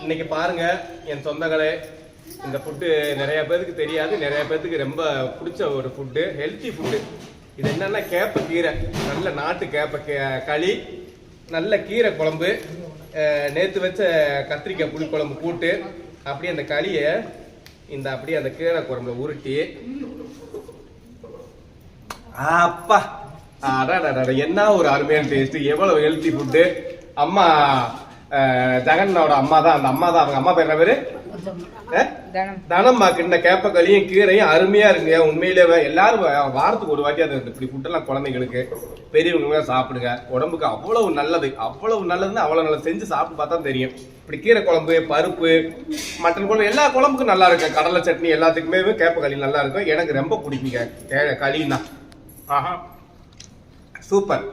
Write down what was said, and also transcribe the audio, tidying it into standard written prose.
இன்னைக்கு பாருங்க என் சொந்தங்களே, இந்த ஃபுட்டு நிறைய பேருக்கு தெரியாது, நிறைய பேருக்கு ரொம்ப பிடிச்ச ஒரு ஃபுட்டு, ஹெல்த்தி ஃபுட்டு. இது என்னன்னா கேப்பை கீரை, நல்ல நாட்டு கேப்பை களி, நல்ல கீரை குழம்பு, நேற்று வச்ச கத்திரிக்காய் புளிக்குழம்பு கூட்டு, அப்படியே அந்த களியை இந்த அப்படியே அந்த கீரை குழம்புல உருட்டி, அப்பா என்ன ஒரு அருமையான டேஸ்ட், எவ்வளவு ஹெல்த்தி ஃபுட்டு. அம்மா ஜெகனோட அம்மா தான், அந்த அம்மா தான், அவங்க அம்மா பேர் என்ன பேரு தனம்மாக்கு இந்த கேப்பக்களியும் கீரையும் அருமையா இருக்குங்க. உண்மையிலேயே எல்லாரும் வாரத்துக்கு ஒரு வாட்டி அது இப்படி ஃபுட்டெல்லாம் குழந்தைங்களுக்கு பெரியவங்க சாப்பிடுங்க, உடம்புக்கு அவ்வளவு நல்லது, அவ்வளவு நல்லதுன்னு அவ்வளவு நல்லா செஞ்சு சாப்பிட்டு பார்த்தா தெரியும். இப்படி கீரை குழம்பு, பருப்பு, மட்டன் குழம்பு, எல்லா குழம்புக்கும் நல்லா இருக்கு. கடலை சட்னி எல்லாத்துக்குமே கேப்பக்களி நல்லா இருக்கும். எனக்கு ரொம்ப பிடிக்குங்க களின்னா. ஆஹா சூப்பர்.